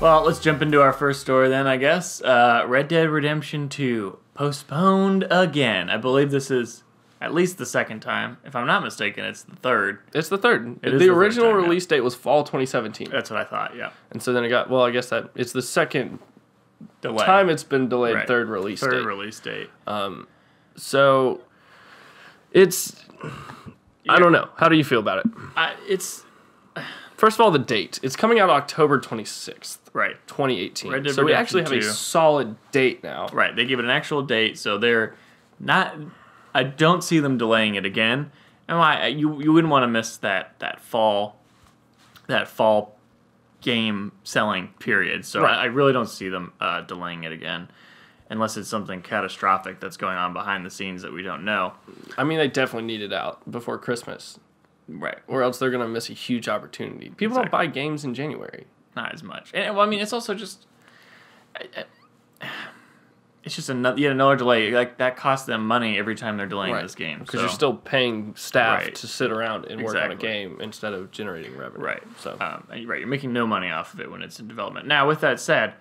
Well, let's jump into our first story then, I guess. Red Dead Redemption 2 postponed again. I believe this is at least the second time. If I'm not mistaken, it's the third. It's the third. It is the the original third time, release date was fall 2017. That's what I thought, yeah. And so then it got, well, I guess that it's the second Delay. time it's been delayed, Right. third release date. Third release date. So it's, I don't know. How do you feel about it? It's... First of all, the date. It's coming out October 26th, Right. 2018. Red Dead So we actually have Redemption a 2. solid date now. Right, they give it an actual date, so they're not... I don't see them delaying it again. And you wouldn't want to miss that fall game selling period. So Right. I really don't see them delaying it again, unless it's something catastrophic that's going on behind the scenes that we don't know. I mean, they definitely need it out before Christmas, Right. or else they're going to miss a huge opportunity. People don't buy games in January. Not as much. And, well, I mean, it's also just... It's just another delay. Like, that costs them money every time they're delaying this game. Because you're still paying staff Right. to sit around and work on a Exactly. game instead of generating revenue. Right. So Right. You're making no money off of it when it's in development. Now, with that said,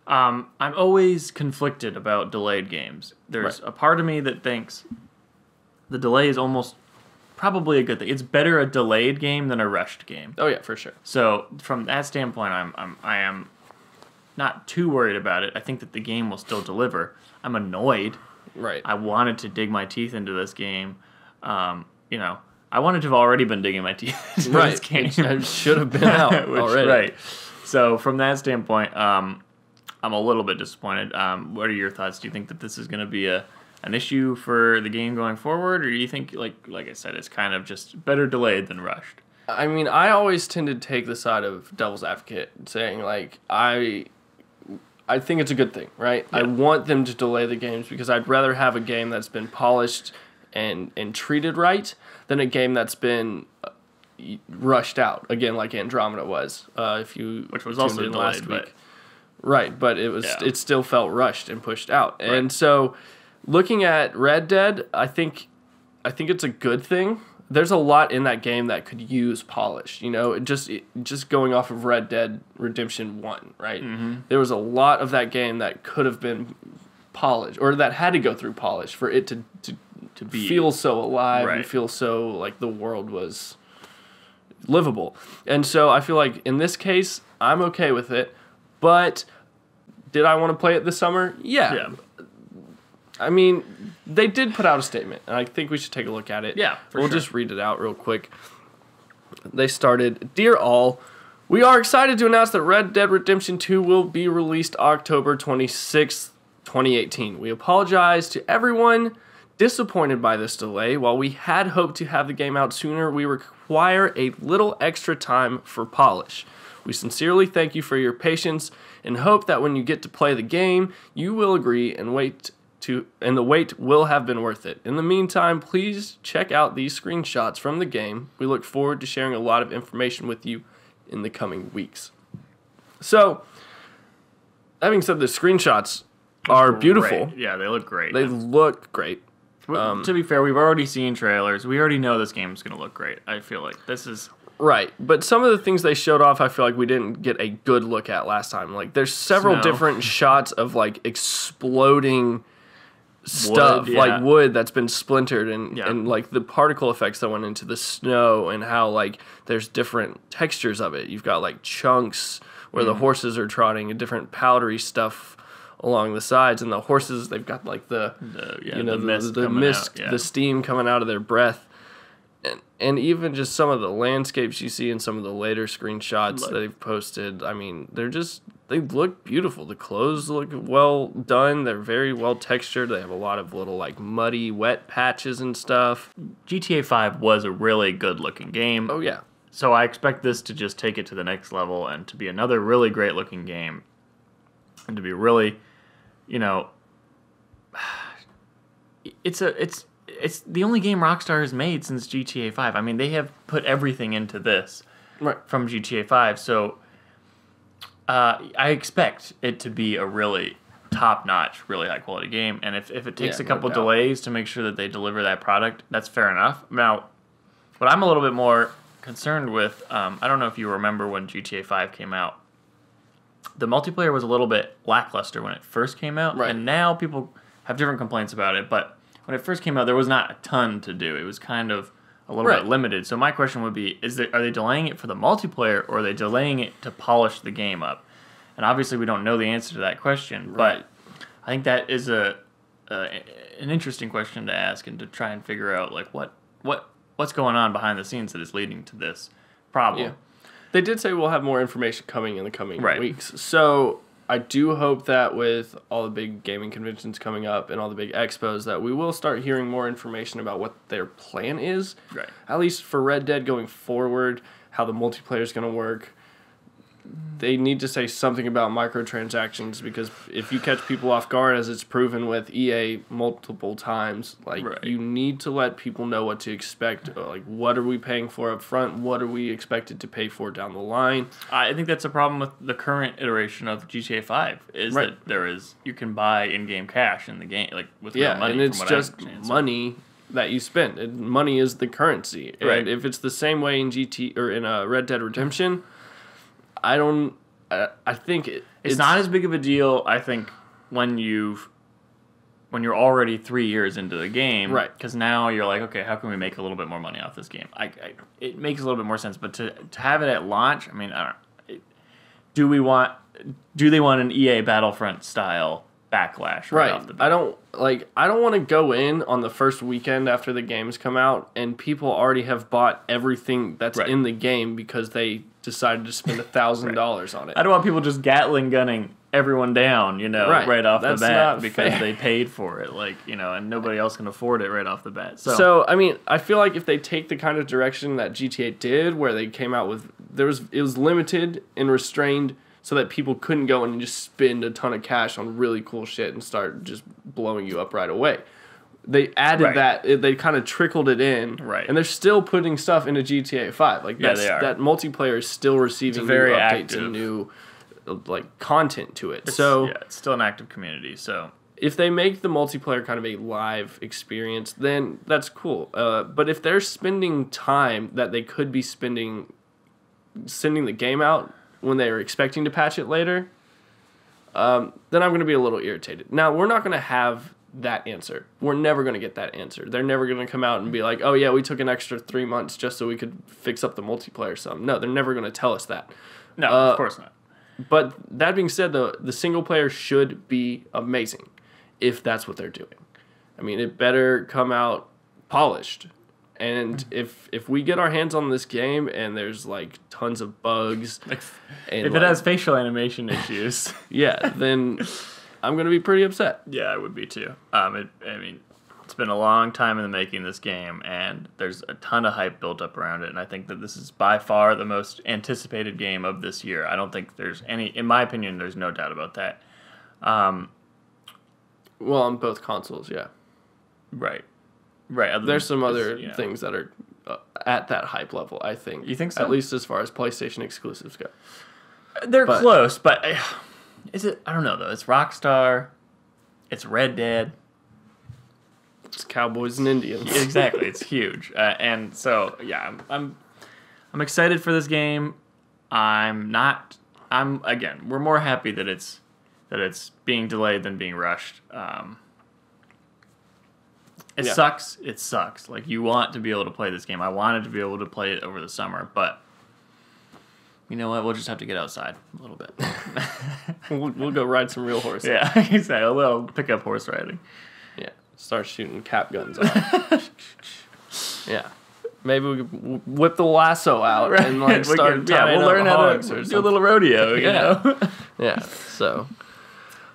I'm always conflicted about delayed games. There's a part of me that thinks the delay is almost probably a good thing. It's better a delayed game than a rushed game. oh yeah, for sure. So from that standpoint, I am not too worried about it. I think that the game will still deliver. I'm annoyed. Right. I wanted to dig my teeth into this game. I wanted to have already been digging my teeth into this game. It should have been out already. Right. So from that standpoint, I'm a little bit disappointed. What are your thoughts? Do you think that this is going to be an issue for the game going forward, or do you think, like I said, it's kind of just better delayed than rushed? I mean, I always tend to take the side of devil's advocate, saying like I think it's a good thing, right? Yeah. I want them to delay the games because I'd rather have a game that's been polished and treated right than a game that's been rushed out again, like Andromeda was. Which was also tuned in delayed, but right, but it was it still felt rushed and pushed out, Right. and so looking at Red Dead, I think it's a good thing. There's a lot in that game that could use polish, just going off of Red Dead Redemption 1, right? Mm-hmm. There was a lot of that game that could have been polished, or that had to go through polish for it to feel so alive and feel so like the world was livable. And so I feel like in this case, I'm okay with it, but did I want to play it this summer? Yeah. I mean, they did put out a statement, and I think we should take a look at it. Yeah, We'll just read it out real quick. They started, "Dear all, we are excited to announce that Red Dead Redemption 2 will be released October 26th, 2018. We apologize to everyone disappointed by this delay. While we had hoped to have the game out sooner, we require a little extra time for polish. We sincerely thank you for your patience and hope that when you get to play the game, you will agree and the wait will have been worth it. In the meantime, please check out these screenshots from the game. We look forward to sharing a lot of information with you in the coming weeks." So, having said, the screenshots are beautiful. Great. Yeah, they look great. They look great. To be fair, we've already seen trailers. We already know this game's going to look great. I feel like this is... Right, but some of the things they showed off, I feel like we didn't get a good look at last time. Like, there's several different shots of, like, exploding stuff, like wood that's been splintered, and like the particle effects that went into the snow, and how like there's different textures of it. You've got like chunks where the horses are trotting, and different powdery stuff along the sides, and the horses, they've got like the mist, the steam coming out of their breath. And even just some of the landscapes you see in some of the later screenshots that they've posted, I mean, they look beautiful. The clothes look well done. They're very well textured. They have a lot of little, like, muddy, wet patches and stuff. GTA 5 was a really good-looking game. Oh, yeah. So I expect this to just take it to the next level and to be another really great-looking game. And to be really, It's the only game Rockstar has made since GTA 5. I mean, they have put everything into this from GTA 5. So I expect it to be a really top-notch, really high-quality game. And if it takes a couple delays to make sure that they deliver that product, that's fair enough. Now, what I'm a little bit more concerned with, I don't know if you remember when GTA 5 came out. the multiplayer was a little bit lackluster when it first came out, and now people have different complaints about it. But when it first came out, there was not a ton to do. It was kind of a little bit limited. So my question would be: are they delaying it for the multiplayer, or are they delaying it to polish the game up? And obviously, we don't know the answer to that question. But I think that is an interesting question to ask and to try and figure out like what's going on behind the scenes that is leading to this problem. Yeah. They did say we'll have more information coming in the coming weeks. So I do hope that with all the big gaming conventions coming up and all the big expos that we will start hearing more information about what their plan is. Right. At least for Red Dead going forward, how the multiplayer is going to work. They need to say something about microtransactions, because if you catch people off guard, as it's proven with EA multiple times, like you need to let people know what to expect. Like, what are we paying for up front? What are we expected to pay for down the line? I think that's a problem with the current iteration of GTA 5 is that you can buy in-game cash in the game, like with real money. And it's just money that you spend. And money is the currency. And if it's the same way in Red Dead Redemption, I think it's not as big of a deal. I think when you're already 3 years into the game, because now you're like, okay, how can we make a little bit more money off this game? It makes a little bit more sense. But to have it at launch, I mean, I don't. Do they want an EA Battlefront style backlash off the bat? I don't want to go in on the first weekend after the games come out and people already have bought everything that's in the game because they decided to spend $1,000 on it. I don't want people just Gatling gunning everyone down, right off the bat because they paid for it, and nobody else can afford it right off the bat. So I mean, I feel like if they take the kind of direction that GTA did, where they came out with it was limited and restrained, so that people couldn't go in and just spend a ton of cash on really cool shit and start just blowing you up right away. They added that, they kind of trickled it in, and they're still putting stuff into GTA 5. Like that multiplayer is still receiving new updates and new content to it. It's still an active community. So if they make the multiplayer kind of a live experience, then that's cool. But if they're spending time that they could be sending the game out when they were expecting to patch it later, then I'm going to be a little irritated. Now, we're not going to have that answer. We're never going to get that answer. They're never going to come out and be like, oh yeah, we took an extra 3 months just so we could fix up the multiplayer some. No, they're never going to tell us that. No, of course not. But that being said, the single player should be amazing if that's what they're doing. I mean, it better come out polished. And if we get our hands on this game and there's tons of bugs, and if it has facial animation issues, then I'm gonna be pretty upset. Yeah, I would be too. It's been a long time in the making, this game, and there's a ton of hype built up around it. And I think that this is by far the most anticipated game of this year. I don't think there's in my opinion, there's no doubt about that. Well, on both consoles, yeah. Right. There's some other things that are at that hype level, I think. You think so? At least as far as PlayStation exclusives go. They're close, but is it? I don't know, though. It's Rockstar. It's Red Dead. It's Cowboys and Indians. Exactly. It's huge. And so, yeah, I'm excited for this game. We're more happy that it's being delayed than being rushed. It sucks. It sucks. You want to be able to play this game. I wanted to be able to play it over the summer, but you know what? We'll just have to get outside a little bit. we'll go ride some real horses. Yeah, exactly. A little pickup horse riding. Yeah. Start shooting cap guns off. Yeah. Maybe we could whip the lasso out and start tying we'll learn how to do a little rodeo, you know? Yeah. So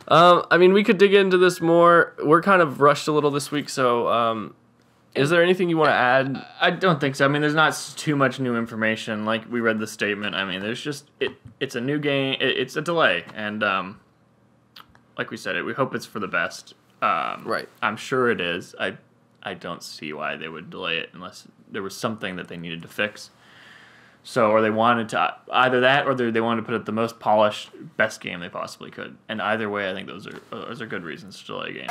we could dig into this more. We're kind of rushed a little this week, so is there anything you want to add? I don't think so. There's not too much new information. We read the statement. There's just it's a new game. It's a delay, and like we said, we hope it's for the best. Right. I'm sure it is. I don't see why they would delay it unless there was something that they needed to fix. So, or they wanted to either that, or they wanted to put out the most polished, best game they possibly could. And either way, I think those are good reasons to delay a game.